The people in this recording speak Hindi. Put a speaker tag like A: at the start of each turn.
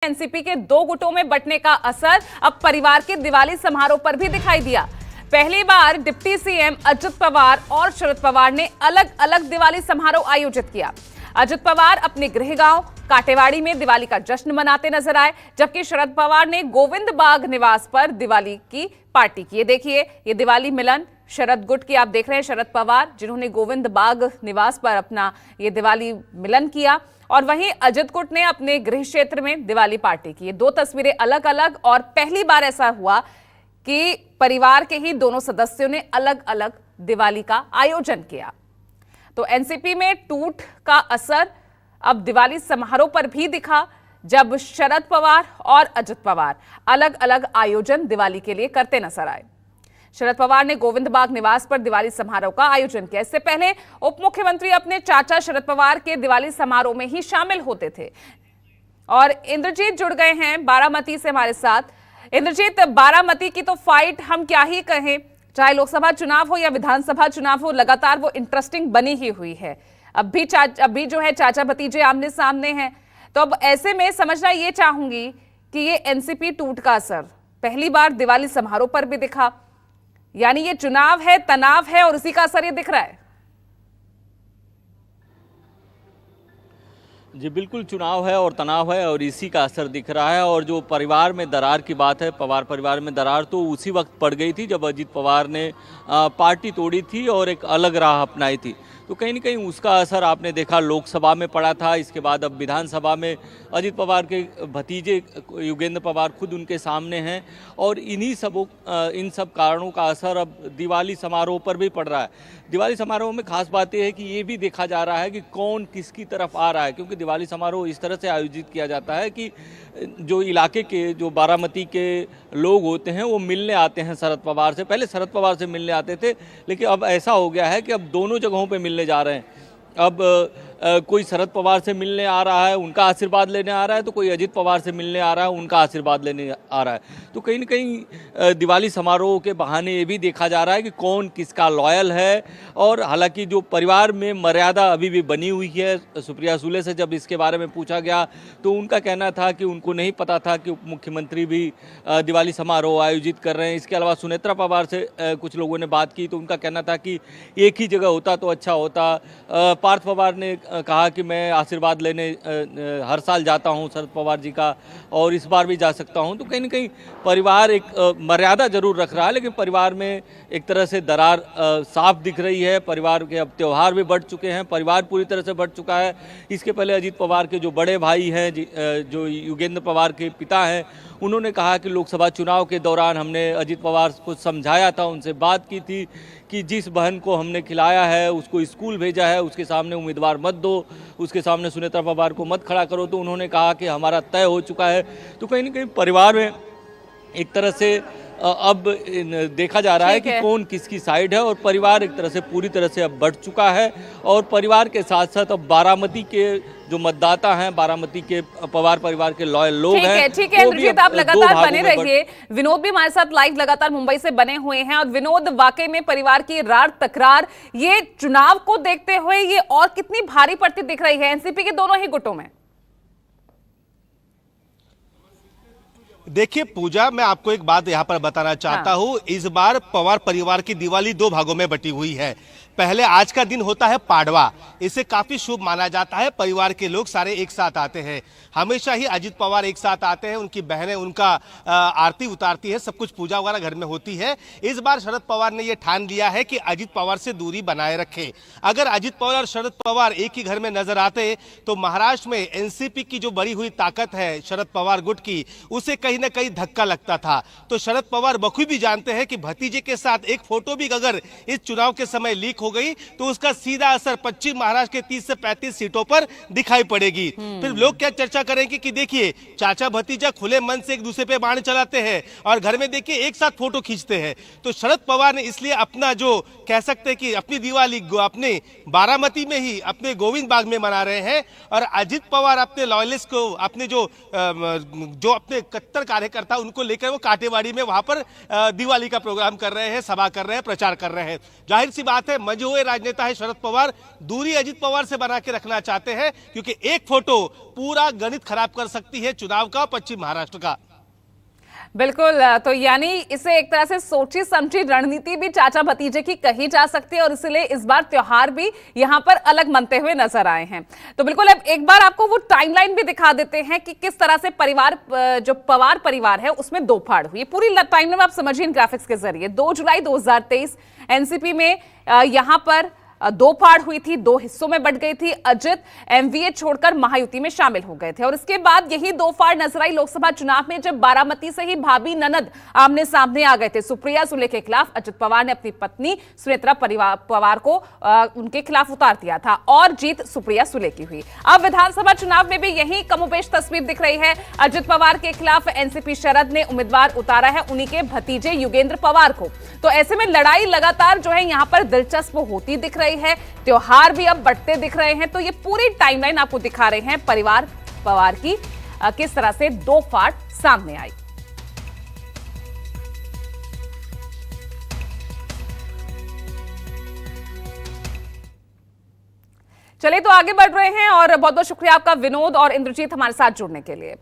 A: एनसीपी के दो गुटों में बंटने का असर अब परिवार के दिवाली समारोह पर भी दिखाई दिया। पहली बार डिप्टी सीएम अजित पवार और शरद पवार ने अलग अलग दिवाली समारोह आयोजित किया। अजित पवार अपने गृह गांव काटेवाड़ी में दिवाली का जश्न मनाते नजर आए, जबकि शरद पवार ने गोविंद बाग निवास पर दिवाली की पार्टी की। देखिए ये दिवाली मिलन शरद गुट की आप देख रहे हैं, शरद पवार जिन्होंने गोविंद बाग निवास पर अपना ये दिवाली मिलन किया और वहीं अजित गुट ने अपने गृह क्षेत्र में दिवाली पार्टी की। दो तस्वीरें अलग अलग और पहली बार ऐसा हुआ कि परिवार के ही दोनों सदस्यों ने अलग अलग दिवाली का आयोजन किया। तो एनसीपी में टूट का असर अब दिवाली समारोह पर भी दिखा, जब शरद पवार और अजित पवार अलग अलग आयोजन दिवाली के लिए करते नजर आए। शरद पवार ने गोविंद बाग निवास पर दिवाली समारोह का आयोजन किया। इससे पहले उप मुख्यमंत्री अपने चाचा शरद पवार के दिवाली समारोह में ही शामिल होते थे। और इंद्रजीत जुड़ गए हैं बारामती से हमारे साथ। इंद्रजीत, बारामती की तो फाइट हम क्या ही कहें, चाहे लोकसभा चुनाव हो या विधानसभा चुनाव हो, लगातार वो इंटरेस्टिंग बनी ही हुई है। अभी जो है चाचा भतीजे आमने सामने हैं। तो अब ऐसे में समझना ये चाहूंगी कि ये एनसीपी टूट का असर पहली बार दिवाली समारोह पर भी दिखा, यानी ये चुनाव है, तनाव है और उसी का असर ये दिख रहा है।
B: जी बिल्कुल, चुनाव है और तनाव है और इसी का असर दिख रहा है। और जो परिवार में दरार की बात है, पवार परिवार में दरार तो उसी वक्त पड़ गई थी जब अजित पवार ने पार्टी तोड़ी थी और एक अलग राह अपनाई थी। तो कहीं न कहीं उसका असर आपने देखा लोकसभा में पड़ा था। इसके बाद अब विधानसभा में अजित पवार के भतीजे योगेंद्र पवार खुद उनके सामने हैं और इन सब कारणों का असर अब दिवाली समारोह पर भी पड़ रहा है। दिवाली समारोह में खास बात यह है कि ये भी देखा जा रहा है कि कौन किसकी तरफ आ रहा है, क्योंकि दिवाली समारोह इस तरह से आयोजित किया जाता है कि जो इलाके के, जो बारामती के लोग होते हैं वो मिलने आते हैं शरद पवार से। पहले शरद पवार से मिलने आते थे, लेकिन अब ऐसा हो गया है कि अब दोनों जगहों पे मिलने जा रहे हैं। अब कोई शरद पवार से मिलने आ रहा है, उनका आशीर्वाद लेने आ रहा है, तो कोई अजित पवार से मिलने आ रहा है, उनका आशीर्वाद लेने आ रहा है। तो कहीं न कहीं दिवाली समारोह के बहाने ये भी देखा जा रहा है कि कौन किसका लॉयल है। और हालांकि जो परिवार में मर्यादा अभी भी बनी हुई है, सुप्रिया सुले से जब इसके बारे में पूछा गया तो उनका कहना था कि उनको नहीं पता था कि उप मुख्यमंत्री भी दिवाली समारोह आयोजित कर रहे हैं। इसके अलावा सुनेत्रा पवार से कुछ लोगों ने बात की तो उनका कहना था कि एक ही जगह होता तो अच्छा होता। पार्थ पवार ने कहा कि मैं आशीर्वाद लेने हर साल जाता हूं शरद पवार जी का और इस बार भी जा सकता हूं। तो कहीं न कहीं परिवार एक मर्यादा जरूर रख रहा है, लेकिन परिवार में एक तरह से दरार साफ दिख रही है। परिवार के अब त्यौहार भी बढ़ चुके हैं, परिवार पूरी तरह से बढ़ चुका है। इसके पहले अजित पवार के जो बड़े भाई हैं, जो योगेंद्र पवार के पिता हैं, उन्होंने कहा कि लोकसभा चुनाव के दौरान हमने अजित पवार को समझाया था, उनसे बात की थी कि जिस बहन को हमने खिलाया है उसको स्कूल भेजा है, उसके सामने उम्मीदवार मत दो, उसके सामने सुनेत्रा पवार को मत खड़ा करो। तो उन्होंने कहा कि हमारा तय हो चुका है। तो कहीं न कहीं परिवार में एक तरह से अब देखा जा रहा है कि कौन किसकी साइड है और परिवार एक तरह से पूरी तरह से अब बढ़ चुका है। और परिवार के साथ साथ अब बारामती के जो मतदाता हैं, बारामती के पवार परिवार के लॉयल लोग हैं।
A: ठीक है इंद्रजीत, आप लगातार बने रहिए। विनोद भी हमारे साथ लाइव लगातार मुंबई से बने हुए हैं। और विनोद, वाकई में परिवार की रार तकरार ये चुनाव को देखते हुए ये और कितनी भारी पड़ती दिख रही है एनसीपी के दोनों ही गुटों में?
C: देखिए पूजा, मैं आपको एक बात यहां पर बताना चाहता हूं। इस बार पवार परिवार की दिवाली दो भागों में बटी हुई है। पहले आज का दिन होता है पाडवा, इसे काफी शुभ माना जाता है। परिवार के लोग सारे एक साथ आते हैं। हमेशा ही अजित पवार एक साथ आते हैं, उनकी बहनें उनका आरती उतारती है, सब कुछ पूजा वगैरह घर में होती है। इस बार शरद पवार ने यह ठान लिया है कि अजित पवार से दूरी बनाए रखे। अगर अजित पवार और शरद पवार एक ही घर में नजर आते तो महाराष्ट्र में एनसीपी की जो बढ़ी हुई ताकत है शरद पवार गुट की, उसे कहीं ना कहीं धक्का लगता था। तो शरद पवार बखूबी जानते हैं कि भतीजे के साथ एक फोटो भी अगर इस चुनाव के समय लीक हो गई तो उसका सीधा असर पश्चिम महाराष्ट्र के 30 से 35 सीटों पर दिखाई पड़ेगी। फिर लोग क्या चर्चा करेंगे कि देखिए चाचा भतीजा खुले मन से एक दूसरे पे बाण चलाते हैं और घर में देखिए एक साथ फोटो खींचते हैं। तो शरद पवार ने इसलिए अपना जो कह सकते हैं कि अपनी दिवाली अपने बारामती में ही अपने गोविंद बाग में मना रहे हैं। और अजित पवार अपने लॉयलिस्ट को, अपने जो अपने कट्टर कार्यकर्ता उनको लेकर वो काटेवाड़ी में वहां पर दिवाली का प्रोग्राम कर रहे हैं, सभा कर रहे हैं, प्रचार कर रहे हैं। जाहिर सी बात है मंजे हुए राजनेता है शरद पवार दूरी अजित पवार से बना के रखना चाहते हैं, क्योंकि एक फोटो पूरा गणित खराब कर सकती है चुनाव का पश्चिम महाराष्ट्र का।
A: बिल्कुल, तो यानी इसे एक तरह से सोची समझी रणनीति भी चाचा भतीजे की कही जा सकती है और इसलिए इस बार त्योहार भी यहां पर अलग मनते हुए नजर आए हैं। तो बिल्कुल अब एक बार आपको वो टाइमलाइन भी दिखा देते हैं कि किस तरह से परिवार, जो पवार परिवार है उसमें दो फाड़ हुई। पूरी टाइमलाइन आप समझिए इन ग्राफिक्स के जरिए। 2 जुलाई 2023 एनसीपी में यहां पर दो फाड़ हुई थी, 2 हिस्सों में बट गई थी। अजित एमवीए छोड़कर महायुति में शामिल हो गए थे और इसके बाद यही दो फाड़ नजर आई लोकसभा चुनाव में, जब बारामती से ही भाभी ननद आमने सामने आ गए थे। सुप्रिया सुले के खिलाफ अजित पवार ने अपनी पत्नी सुनेत्रा पवार को उनके खिलाफ उतार दिया था और जीत सुप्रिया सुले की हुई। अब विधानसभा चुनाव में भी यही कमोबेश तस्वीर दिख रही है। अजित पवार के खिलाफ एनसीपी शरद ने उम्मीदवार उतारा है उन्हीं के भतीजे युगेंद्र पवार को। तो ऐसे में लड़ाई लगातार जो है यहां पर दिलचस्प होती दिख रही है। त्योहार भी अब बढ़ते दिख रहे हैं। तो ये पूरी टाइमलाइन आपको दिखा रहे हैं परिवार पवार की किस तरह से दो फाड़ सामने आई। चलिए तो आगे बढ़ रहे हैं और बहुत बहुत शुक्रिया आपका विनोद और इंद्रजीत हमारे साथ जुड़ने के लिए।